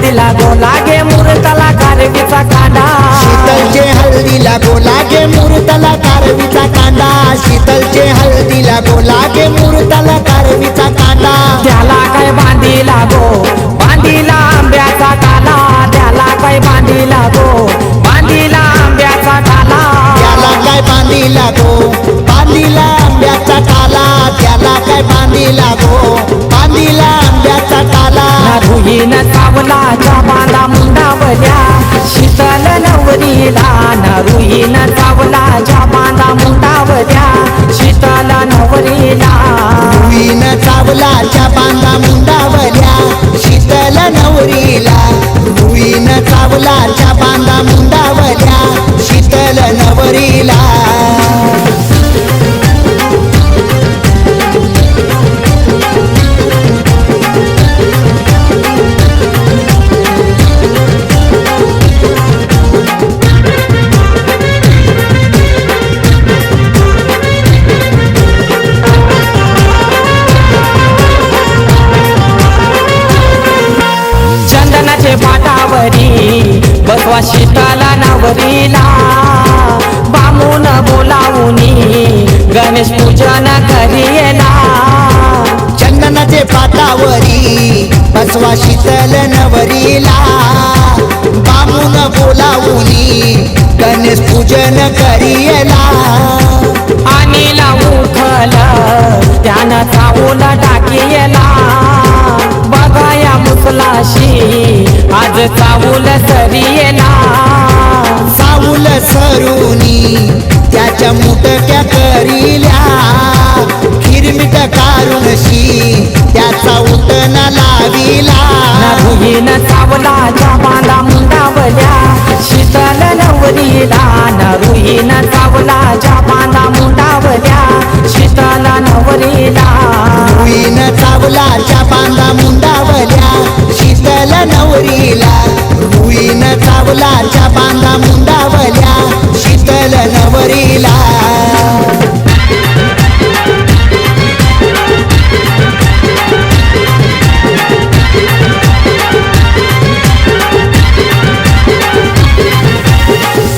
हळदीला गोलागे मुहूर्ताला कारवीचा कांदा शीतलचे हळदीला गोलागे मुहूर्ताला कारवीचा कांदा शीतलचे हळदीला गोलागे मुहूर्ताला कारवीचा कांदा त्याला काय बांधीला गो बांधीला आंब्याचा काला त्याला काय बांधीला गो बांधीला आंब्याचा काला त्याला काय बांधीला गो बांधीला आंब्याचा काला त्याला काय बांधीला गो बांधीला आंब्याचा काला रुईन चावलाच्या बांधा मुंडावल्या शीतल नवरीला रुईन चावलाच्या बांधा मुंडावल्या शीतल नवरीला रुईन चावलाच्या बांधा मुंडावल्या शीतल नवरीला रुईन चावलाच्या बांधा मुंडावल्या शीतल नवरीला चंदनाचे पाटावरी बसवा शीतला नवरीला बामून बोलावूनी गणेश पूजन करियला चंदनाचे पाटावरी बसवा शीतल नवरीला बामून बोलावूनी गणेश पूजन करियला आणीला उखल त्यानं चावूल टाकियला बघाया मुसलाशी आज चावूल सरियला साऊल सरुनी त्याच्या मुटक्या करिल्या हिरमिट कारुणशी त्याचा उटना लाविला रुईन चावलाच्या बांधा मुंडावल्या शीतल नवरीला रुईन चावलाच्या बांधा मुंडावल्या शीतल नवरीला रुईन चावलाच्या बांधा मुंडावल्या शीतल नवरीला रुईन चावलाच्या बांधा मुंडावल्या शीतल नवरीला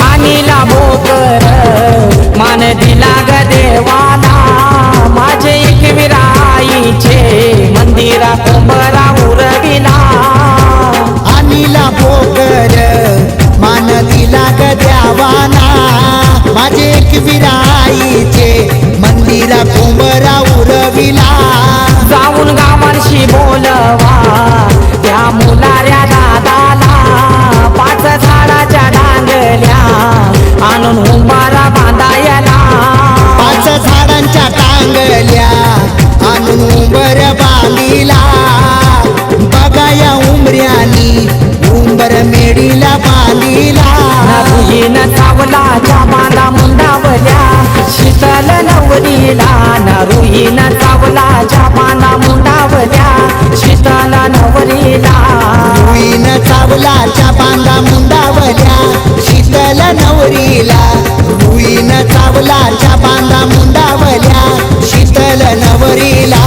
आणीला भोकर मान दिला ग देवाला माझे एकविराईचे मंदिरा कुंभरा उरविला आणीला भोकर मान दिला ग द्यावाना माझे एकविराईचे मंदिरा कुंभरा उरविला जाऊन गावांशी बोलवा त्या मुलाऱ्या दादाला पाच झाडाच्या डांगल्या आणून उंबारा बांधायला पाच झाडांच्या टांगल्या आणून उंबर बांधिला बघाया उमऱ्यानी उंबर मेडीला बांधिला रुईन चावलाच्या बांधा मुंडावल्या शीतल नवरीला रुईन चावलाच्या बांधा मुंडावल्या शीतल नवरीला रुईन चावलाच्या बांधा मुंडावल्या शीतल नवरीला रुईन चावलाच्या बांधा मुंडावल्या शीतल नवरीला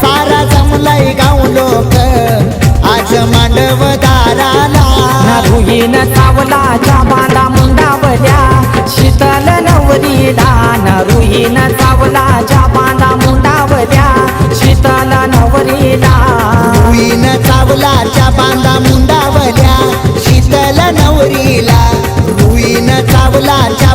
सारा जमलाय गाव लोक आज मांडव दाराला रुईन चावलाच्या बांधा मुंडावल्या शीतल नवरीला रुईन चावलाच्या बांधा मुंडावल्या शीतल नवरीला रुईन चावलाच्या बांधा मुंडावल्या शीतल नवरीला रुईन चावलाच्या